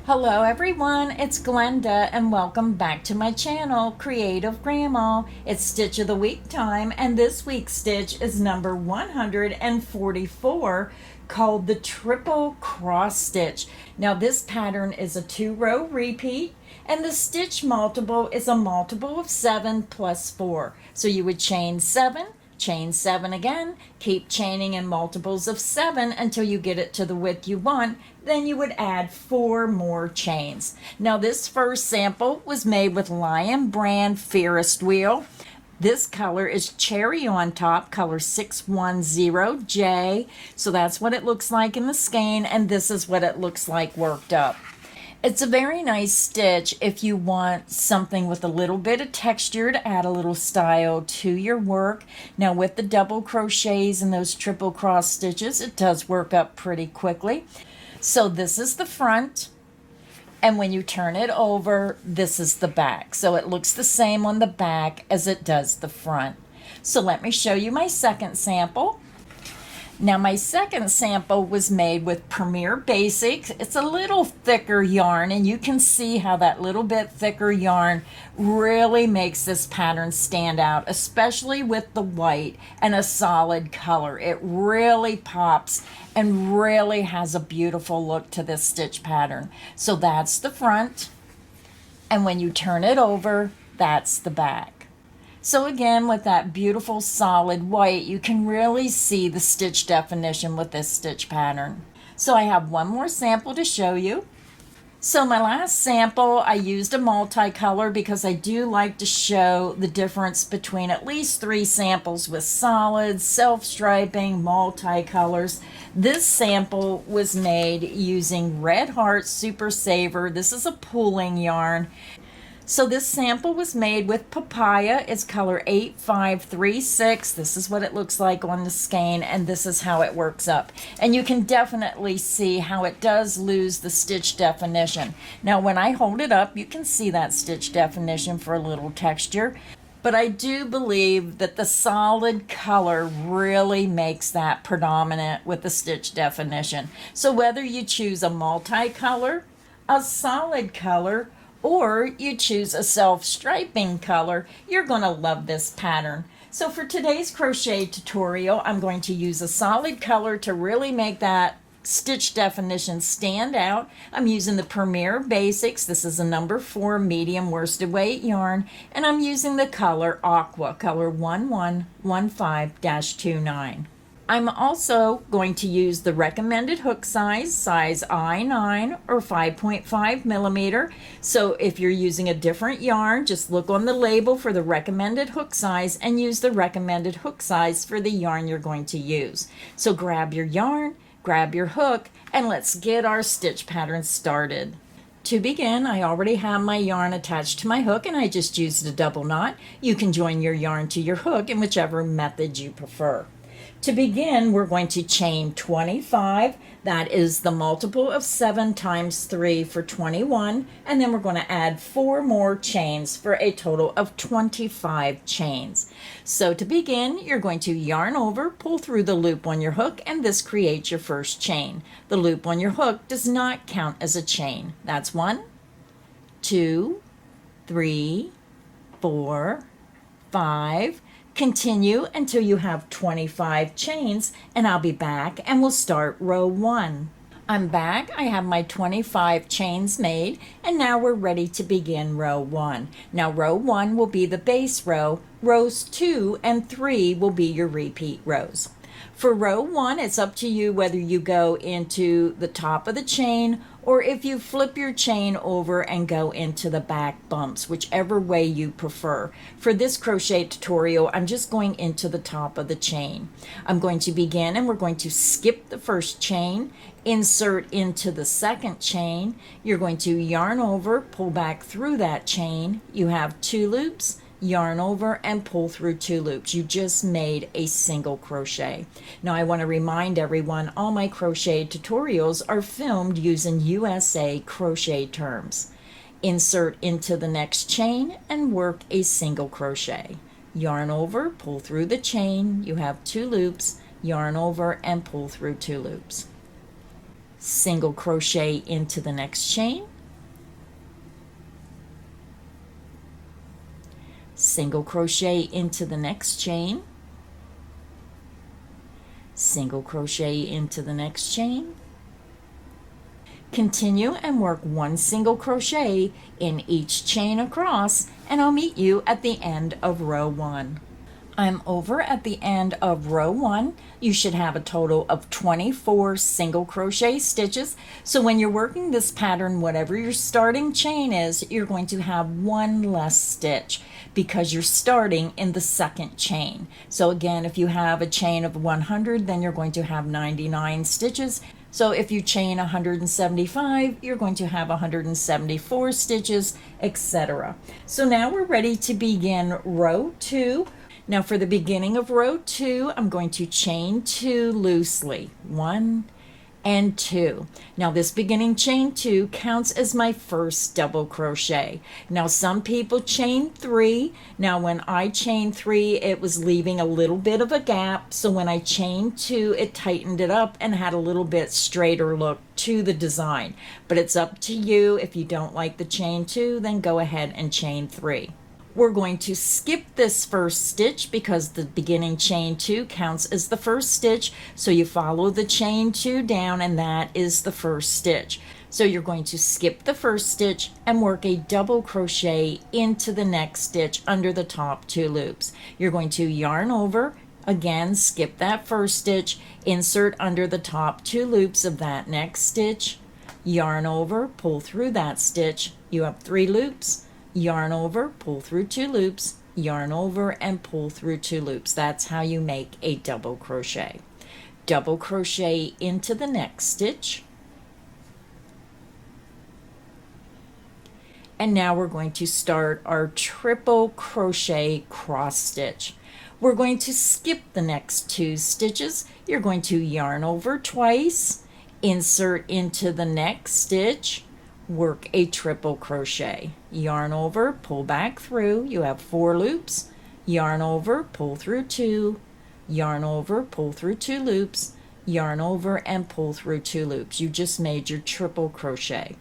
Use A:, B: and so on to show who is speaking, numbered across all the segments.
A: Hello everyone, it's Glenda and welcome back to my channel, Creative Grandma. It's Stitch of the Week time and this week's stitch is number 144 called the Triple Cross Stitch. Now this pattern is a 2-row repeat and the stitch multiple is a multiple of 7 plus 4. So you would chain 7, chain 7 again, keep chaining in multiples of 7 until you get it to the width you want. Then you would add 4 more chains. Now this first sample was made with Lion Brand Ferris Wheel. This color is Cherry on Top, color 610J. So that's what it looks like in the skein, and this is what it looks like worked up. It's a very nice stitch if you want something with a little bit of texture to add a little style to your work. Now with the double crochets and those triple cross stitches, it does work up pretty quickly. So this is the front, and when you turn it over, this is the back. So it looks the same on the back as it does the front. So let me show you my second sample. Now my second sample was made with Premier Basics. It's a little thicker yarn, and you can see how that little bit thicker yarn really makes this pattern stand out, especially with the white and a solid color. It really pops and really has a beautiful look to this stitch pattern. So that's the front, and when you turn it over, that's the back. So again, with that beautiful solid white, you can really see the stitch definition with this stitch pattern. So I have one more sample to show you. So my last sample, I used a multicolor because I do like to show the difference between at least 3 samples with solids, self-striping, multicolors. This sample was made using Red Heart Super Saver. This is a pooling yarn. So this sample was made with Papaya. It's color 8536. This is what it looks like on the skein, and this is how it works up. And you can definitely see how it does lose the stitch definition. Now when I hold it up, you can see that stitch definition for a little texture. But I do believe that the solid color really makes that predominant with the stitch definition. So whether you choose a multicolor, a solid color, or you choose a self-striping color, you're going to love this pattern. So for today's crochet tutorial, I'm going to use a solid color to really make that stitch definition stand out. I'm using the Premier Basics. This is a number 4 medium worsted weight yarn, and I'm using the color Aqua, color 1115-29. I'm also going to use the recommended hook size, size I9 or 5.5 millimeter. So if you're using a different yarn, just look on the label for the recommended hook size and use the recommended hook size for the yarn you're going to use. So grab your yarn, grab your hook, and let's get our stitch pattern started. To begin, I already have my yarn attached to my hook and I just used a double knot. You can join your yarn to your hook in whichever method you prefer. To begin, we're going to chain 25. That is the multiple of 7 times 3 for 21. And then we're going to add 4 more chains for a total of 25 chains. So to begin, you're going to yarn over, pull through the loop on your hook, and this creates your first chain. The loop on your hook does not count as a chain. That's 1, 2, 3, 4, 5. Continue until you have 25 chains, and I'll be back and we'll start row 1. I'm back. I have my 25 chains made, and now we're ready to begin row 1. Now row 1 will be the base row. Rows 2 and 3 will be your repeat rows. For row 1, it's up to you whether you go into the top of the chain or if you flip your chain over and go into the back bumps, whichever way you prefer. For this crochet tutorial, I'm just going into the top of the chain. I'm going to begin and we're going to skip the first chain, insert into the second chain. You're going to yarn over, pull back through that chain. You have 2 loops, yarn over and pull through 2 loops. You just made a single crochet. Now I want to remind everyone all my crochet tutorials are filmed using USA crochet terms. Insert into the next chain and work a single crochet. Yarn over, pull through the chain. You have 2 loops, yarn over and pull through 2 loops. single crochet into the next chain, single crochet into the next chain, single crochet into the next chain. Continue and work one single crochet in each chain across, and I'll meet you at the end of row 1. I'm over at the end of row 1. You should have a total of 24 single crochet stitches. So when you're working this pattern, whatever your starting chain is, you're going to have one less stitch because you're starting in the second chain. So again, if you have a chain of 100, then you're going to have 99 stitches. So if you chain 175, you're going to have 174 stitches, etc. So now we're ready to begin row 2. Now for the beginning of row 2, I'm going to chain 2 loosely, 1 and 2. Now this beginning chain 2 counts as my first double crochet. Now some people chain 3. Now when I chained 3, it was leaving a little bit of a gap. So when I chained 2, it tightened it up and had a little bit straighter look to the design. But it's up to you. If you don't like the chain 2, then go ahead and chain 3. We're going to skip this first stitch because the beginning chain 2 counts as the first stitch. So you follow the chain 2 down and that is the first stitch. So you're going to skip the first stitch and work a double crochet into the next stitch under the top 2 loops. You're going to yarn over, again skip that first stitch, insert under the top 2 loops of that next stitch, yarn over, pull through that stitch. You have 3 loops. Yarn over, pull through 2 loops, yarn over and pull through 2 loops. That's how you make a double crochet. Double crochet into the next stitch. And now we're going to start our triple crochet cross stitch. We're going to skip the next 2 stitches. You're going to yarn over twice, insert into the next stitch, work a triple crochet, yarn over, pull back through. You have 4 loops, yarn over, pull through 2, yarn over, pull through 2 loops, yarn over and pull through 2 loops. You just made your triple crochet.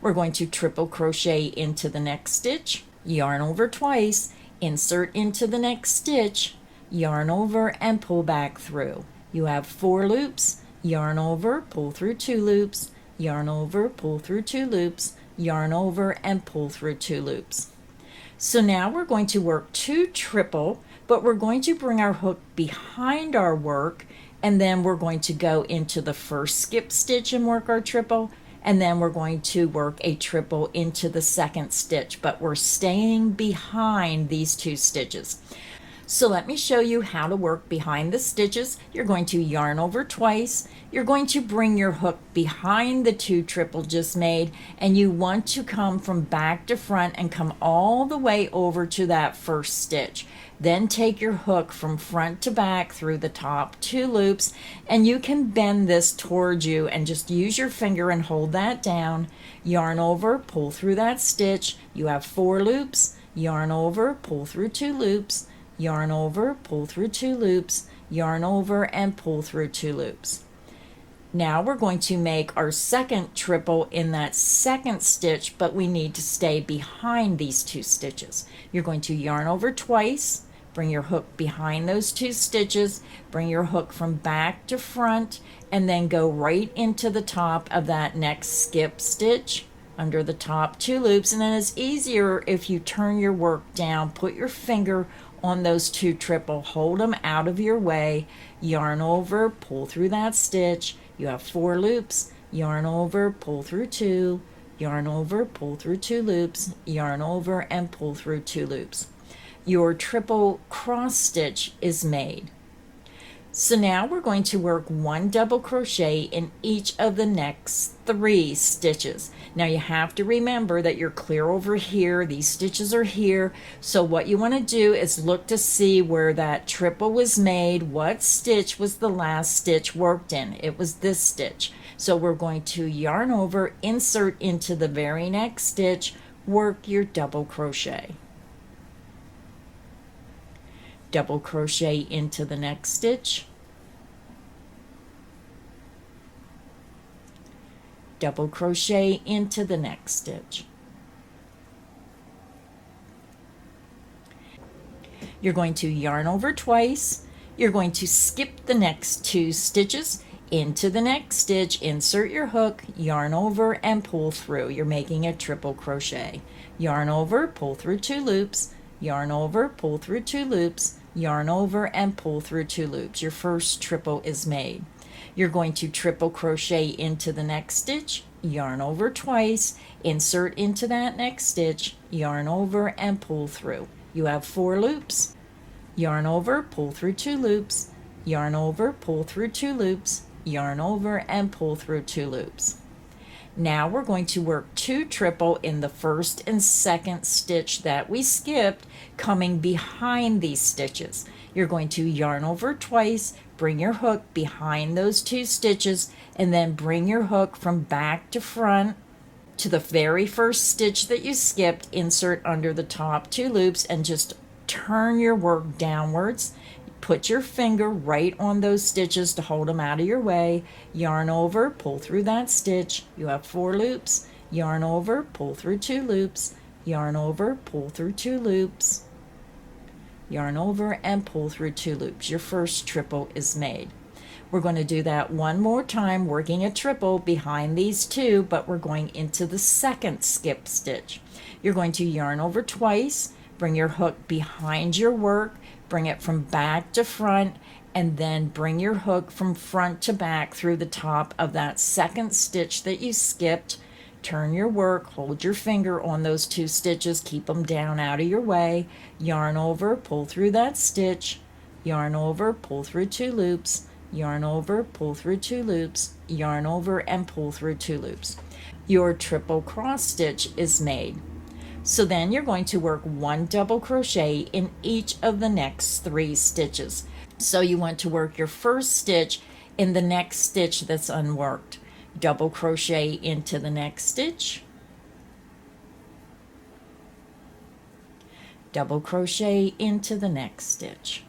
A: We're going to triple crochet into the next stitch, yarn over twice, insert into the next stitch, yarn over and pull back through. You have 4 loops, yarn over, pull through 2 loops, yarn over, pull through 2 loops, yarn over and pull through 2 loops. So now we're going to work 2 triple, but we're going to bring our hook behind our work, and then we're going to go into the first skip stitch and work our triple, and then we're going to work a triple into the second stitch, but we're staying behind these 2 stitches. So let me show you how to work behind the stitches. You're going to yarn over twice. You're going to bring your hook behind the 2 triple just made, and you want to come from back to front and come all the way over to that first stitch. Then take your hook from front to back through the top 2 loops, and you can bend this towards you and just use your finger and hold that down. Yarn over, pull through that stitch. You have 4 loops. Yarn over, pull through 2 loops. Yarn over, pull through 2 loops, yarn over and pull through 2 loops. Now we're going to make our second triple in that second stitch, but we need to stay behind these 2 stitches. You're going to yarn over twice, bring your hook behind those 2 stitches, bring your hook from back to front, and then go right into the top of that next skip stitch under the top 2 loops. And then it's easier if you turn your work down, put your finger on those 2 triple, hold them out of your way, yarn over, pull through that stitch. You have 4 loops, yarn over, pull through 2, yarn over, pull through 2 loops, yarn over and pull through 2 loops. Your triple cross stitch is made. So now we're going to work 1 double crochet in each of the next 3 stitches. Now you have to remember that you're clear over here, these stitches are here, so what you want to do is look to see where that triple was made, what stitch was the last stitch worked in. It was this stitch. So we're going to yarn over, insert into the very next stitch, work your double crochet. Double crochet into the next stitch, double crochet into the next stitch. You're going to yarn over twice. You're going to skip the next 2 stitches into the next stitch, insert your hook, yarn over and pull through. You're making a triple crochet. Yarn over, pull through 2 loops, yarn over, pull through 2 loops, yarn over and pull through 2 loops. Your first triple is made. You're going to triple crochet into the next stitch, yarn over twice, insert into that next stitch, yarn over and pull through. You have 4 loops. Yarn over, pull through 2 loops, yarn over, pull through 2 loops, yarn over and pull through 2 loops. Now we're going to work 2 triple in the first and second stitch that we skipped, coming behind these stitches. You're going to yarn over twice, bring your hook behind those 2 stitches, and then bring your hook from back to front to the very first stitch that you skipped, insert under the top 2 loops, and just turn your work downwards. Put your finger right on those stitches to hold them out of your way. Yarn over, pull through that stitch. You have 4 loops. Yarn over, pull through 2 loops. Yarn over, pull through 2 loops. Yarn over and pull through 2 loops. Your first triple is made. We're going to do that one more time, working a triple behind these 2, but we're going into the second skip stitch. You're going to yarn over twice, bring your hook behind your work, bring it from back to front, and then bring your hook from front to back through the top of that second stitch that you skipped. Turn your work, hold your finger on those 2 stitches, keep them down out of your way, yarn over, pull through that stitch, yarn over, pull through 2 loops, yarn over, pull through 2 loops, yarn over and pull through 2 loops. Your triple cross stitch is made. So then you're going to work 1 double crochet in each of the next 3 stitches. So you want to work your first stitch in the next stitch that's unworked. Double crochet into the next stitch, double crochet into the next stitch,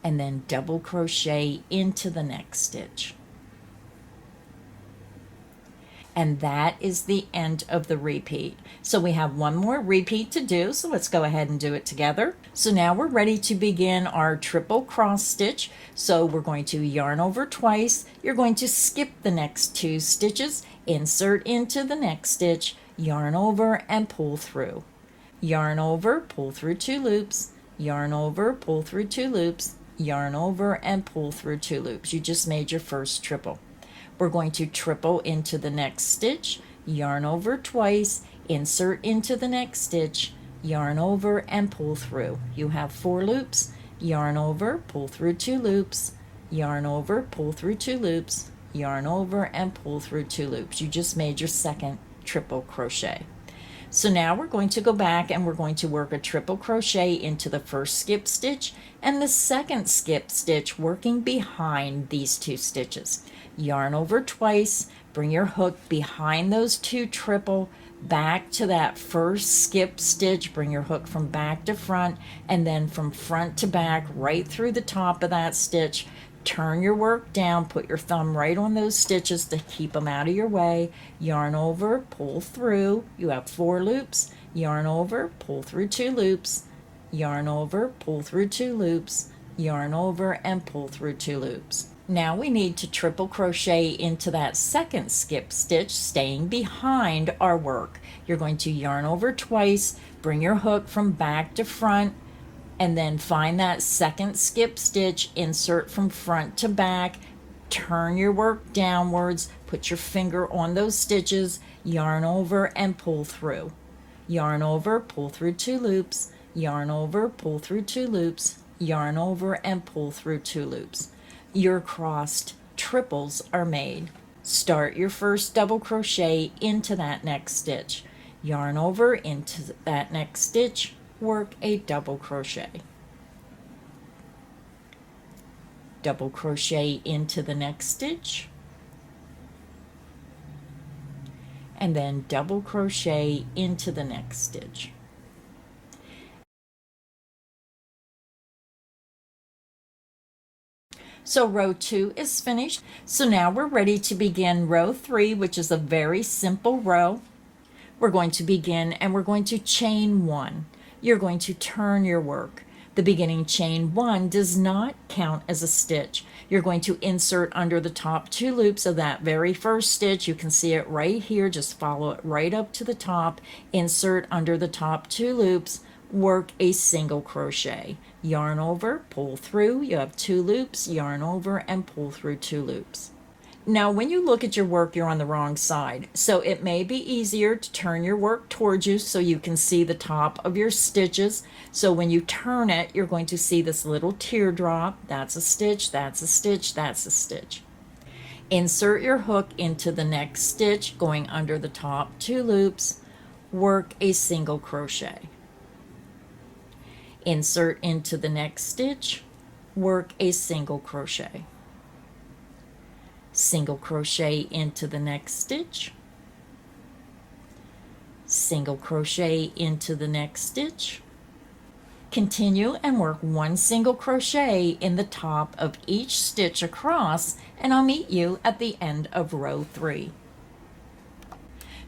A: and then double crochet into the next stitch. And that is the end of the repeat. So we have one more repeat to do, so let's go ahead and do it together. So now we're ready to begin our triple cross stitch. So we're going to yarn over twice. You're going to skip the next 2 stitches, insert into the next stitch, yarn over and pull through. Yarn over, pull through 2 loops, yarn over, pull through 2 loops, yarn over and pull through 2 loops. You just made your first triple. We're going to triple into the next stitch, yarn over twice, insert into the next stitch, yarn over and pull through. You have 4 loops, yarn over, pull through 2 loops, yarn over, pull through 2 loops, yarn over and pull through 2 loops. You just made your second triple crochet. So now we're going to go back and we're going to work a triple crochet into the first skip stitch and the second skip stitch, working behind these 2 stitches. Yarn over twice, bring your hook behind those 2 triple, back to that first skip stitch, bring your hook from back to front, and then from front to back right through the top of that stitch. Turn your work down, put your thumb right on those stitches to keep them out of your way. Yarn over, pull through. You have 4 loops. Yarn over, pull through 2 loops. Yarn over, pull through 2 loops. Yarn over and pull through 2 loops. Now we need to triple crochet into that second skip stitch, staying behind our work. You're going to yarn over twice, bring your hook from back to front, and then find that second skip stitch, insert from front to back, turn your work downwards, put your finger on those stitches, yarn over and pull through. Yarn over, pull through 2 loops, yarn over, pull through 2 loops, yarn over and pull through 2 loops. Your crossed triples are made. Start your first double crochet into that next stitch. Yarn over into that next stitch, work a double crochet. Double crochet into the next stitch, and then double crochet into the next stitch. So row 2 is finished. So now we're ready to begin row 3, which is a very simple row. We're going to begin and we're going to chain 1. You're going to turn your work. The beginning chain 1 does not count as a stitch. You're going to insert under the top 2 loops of that very first stitch. You can see it right here. Just follow it right up to the top. Insert under the top 2 loops. Work a single crochet. Yarn over, pull through. You have 2 loops. Yarn over and pull through 2 loops. Now, when you look at your work, you're on the wrong side. So it may be easier to turn your work towards you so you can see the top of your stitches. So when you turn it, you're going to see this little teardrop. That's a stitch, that's a stitch, that's a stitch. Insert your hook into the next stitch, going under the top 2 loops. Work a single crochet. Insert into the next stitch. Work a single crochet. Single crochet into the next stitch, single crochet into the next stitch. Continue and work 1 single crochet in the top of each stitch across, and I'll meet you at the end of row 3.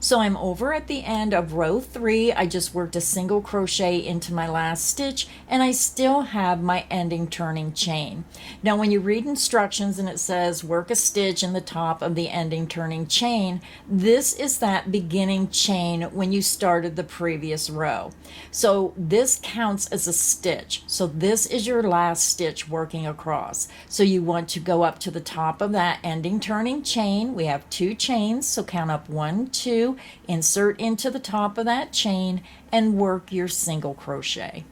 A: So I'm over at the end of row 3. I just worked a single crochet into my last stitch, and I still have my ending turning chain. Now when you read instructions and it says work a stitch in the top of the ending turning chain, this is that beginning chain when you started the previous row. So this counts as a stitch. So this is your last stitch working across. So you want to go up to the top of that ending turning chain. We have 2 chains, so count up 1, 2, insert into the top of that chain and work your single crochet.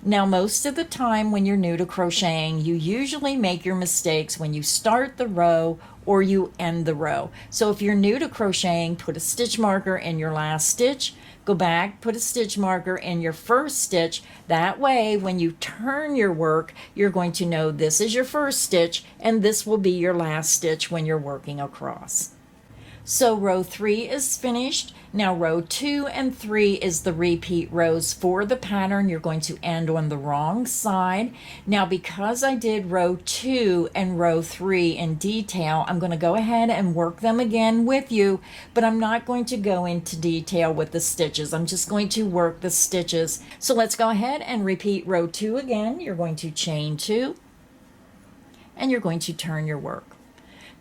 A: Now most of the time when you're new to crocheting, you usually make your mistakes when you start the row or you end the row. So if you're new to crocheting, put a stitch marker in your last stitch, go back, put a stitch marker in your first stitch. That way when you turn your work, you're going to know this is your first stitch and this will be your last stitch when you're working across. So row 3 is finished. Now row 2 and 3 is the repeat rows for the pattern. You're going to end on the wrong side. Now because I did row 2 and row 3 in detail, I'm going to go ahead and work them again with you, but I'm not going to go into detail with the stitches. I'm just going to work the stitches. So let's go ahead and repeat row 2 again. You're going to chain 2 and you're going to turn your work.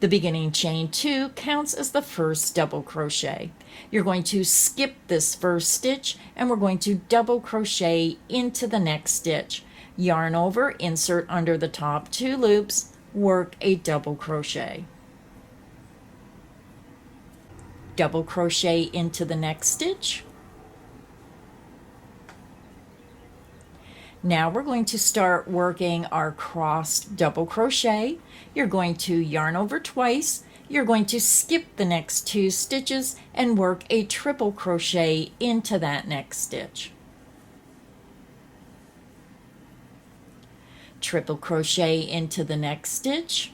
A: The beginning chain 2 counts as the first double crochet. You're going to skip this first stitch and we're going to double crochet into the next stitch. Yarn over, insert under the top 2 loops, work a double crochet. Double crochet into the next stitch. Now we're going to start working our crossed double crochet. You're going to yarn over twice. You're going to skip the next 2 stitches and work a triple crochet into that next stitch. Triple crochet into the next stitch.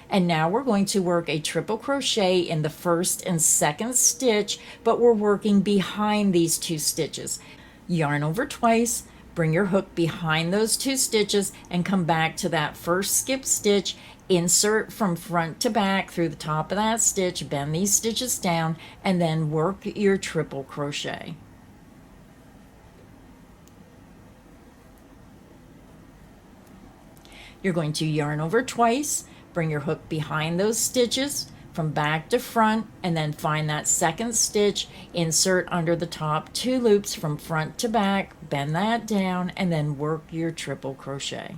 A: And now we're going to work a triple crochet in the first and second stitch, but we're working behind these 2 stitches. Yarn over twice, bring your hook behind those 2 stitches and come back to that first skip stitch, insert from front to back through the top of that stitch, bend these stitches down, and then work your triple crochet. You're going to yarn over twice, bring your hook behind those stitches from back to front, and then find that second stitch, insert under the top 2 loops from front to back, bend that down, and then work your triple crochet.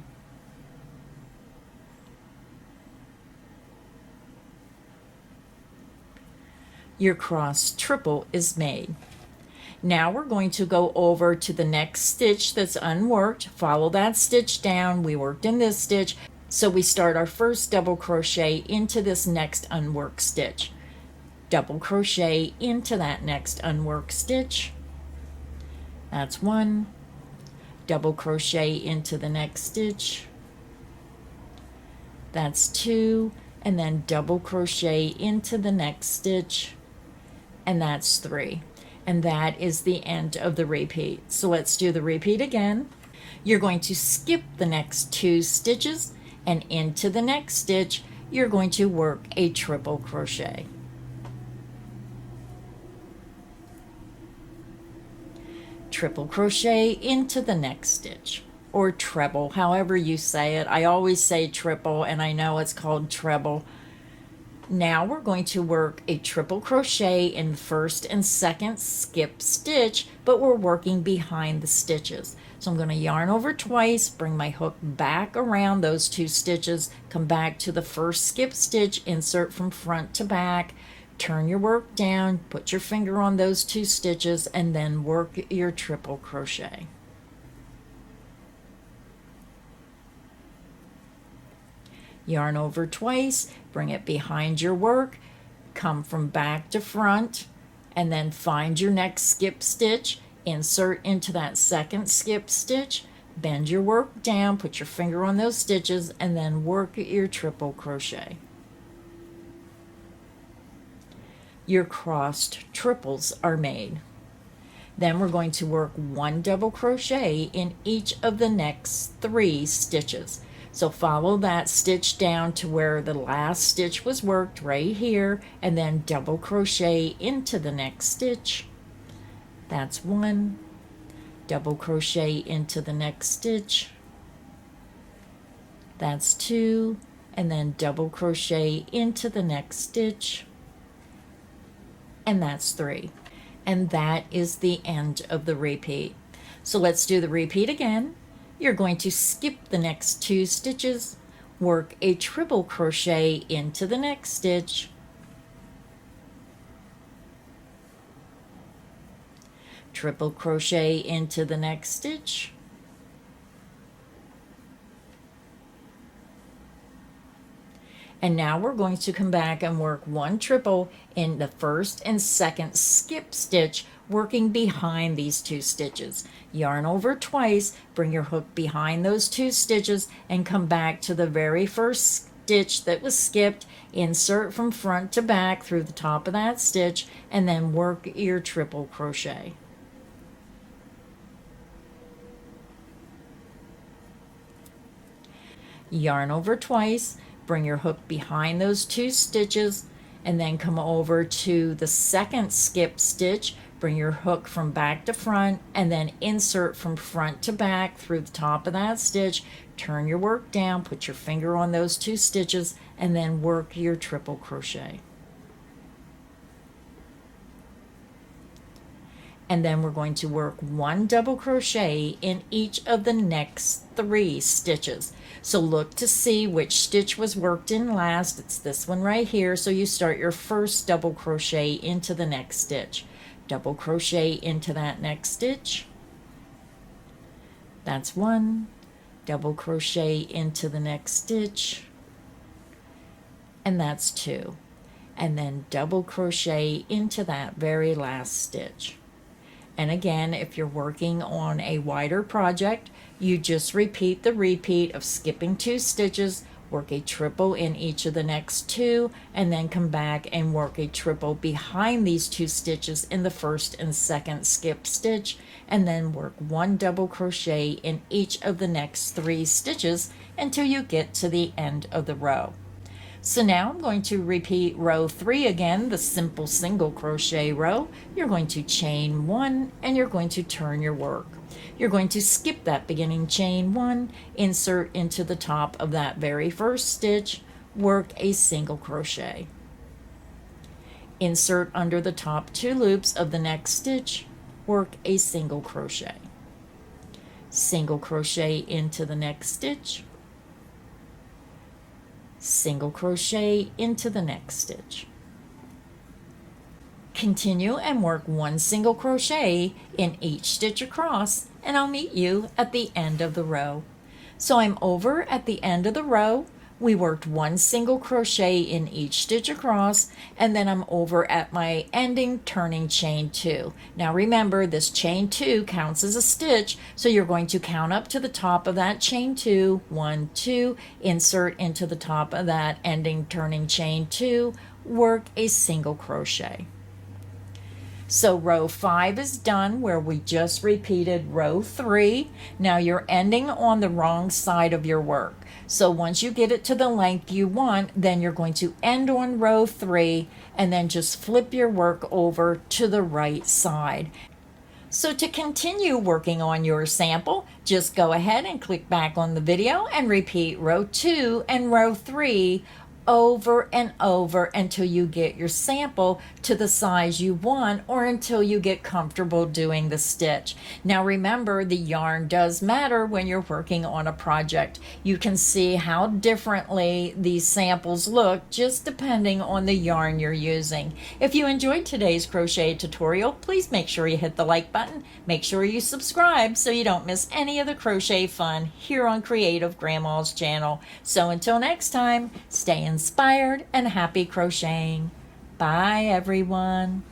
A: Your cross triple is made. Now we're going to go over to the next stitch that's unworked. Follow that stitch down. We worked in this stitch. So we start our first double crochet into this next unworked stitch. Double crochet into that next unworked stitch. That's 1. Double crochet into the next stitch. That's 2. And then double crochet into the next stitch. And that's 3. And that is the end of the repeat. So let's do the repeat again. You're going to skip the next 2 stitches, and into the next stitch you're going to work a triple crochet. Triple crochet into the next stitch, or treble, however you say it. I always say triple, and I know it's called treble. Now we're going to work a triple crochet in the first and second skip stitch, but we're working behind the stitches. So I'm going to yarn over twice, bring my hook back around those 2 stitches, come back to the first skip stitch, insert from front to back, turn your work down, put your finger on those 2 stitches, and then work your triple crochet. Yarn over twice, bring it behind your work, come from back to front, and then find your next skip stitch, insert into that second skip stitch, bend your work down, put your finger on those stitches, and then work your triple crochet. Your crossed triples are made. Then we're going to work 1 double crochet in each of the next 3 stitches. So follow that stitch down to where the last stitch was worked right here, and then double crochet into the next stitch. That's 1. Double crochet into the next stitch. That's 2, and then double crochet into the next stitch. And that's 3. And that is the end of the repeat. So let's do the repeat again. You're going to skip the next 2 stitches, work a triple crochet into the next stitch, triple crochet into the next stitch, and now we're going to come back and work 1 triple in the first and second skip stitch, working behind these 2 stitches. Yarn over twice, bring your hook behind those 2 stitches, and come back to the very first stitch that was skipped, insert from front to back through the top of that stitch, and then work your triple crochet. Yarn over twice, bring your hook behind those 2 stitches, and then come over to the second skip stitch, bring your hook from back to front, and then insert from front to back through the top of that stitch, turn your work down, put your finger on those 2 stitches, and then work your triple crochet. And then we're going to work 1 double crochet in each of the next 3 stitches. So look to see which stitch was worked in last. It's this one right here. So you start your first double crochet into the next stitch. Double crochet into that next stitch. That's 1. Double crochet into the next stitch. And that's 2. And then double crochet into that very last stitch. And again, if you're working on a wider project, you just repeat the repeat of skipping 2 stitches, work a triple in each of the next 2, and then come back and work a triple behind these 2 stitches in the first and second skip stitch, and then work 1 double crochet in each of the next 3 stitches until you get to the end of the row. So now I'm going to repeat row 3 again, the simple single crochet row. You're going to chain 1, and you're going to turn your work. You're going to skip that beginning chain 1, insert into the top of that very first stitch, work a single crochet. Insert under the top 2 loops of the next stitch, work a single crochet. Single crochet into the next stitch, single crochet into the next stitch. Continue and work 1 single crochet in each stitch across, and I'll meet you at the end of the row. So I'm over at the end of the row. We worked 1 single crochet in each stitch across, and then I'm over at my ending turning chain 2. Now remember, this chain 2 counts as a stitch, so you're going to count up to the top of that chain 2, 1, 2, insert into the top of that ending turning chain 2, work a single crochet. So row 5 is done where we just repeated row 3. Now you're ending on the wrong side of your work. So once you get it to the length you want, then you're going to end on row 3 and then just flip your work over to the right side. So to continue working on your sample, just go ahead and click back on the video and repeat row 2 and row 3 over and over until you get your sample to the size you want or until you get comfortable doing the stitch. Now remember, the yarn does matter when you're working on a project. You can see how differently these samples look just depending on the yarn you're using. If you enjoyed today's crochet tutorial, please make sure you hit the like button. Make sure you subscribe so you don't miss any of the crochet fun here on Creative Grandma's channel. So until next time, stay inspired and happy crocheting. Bye everyone.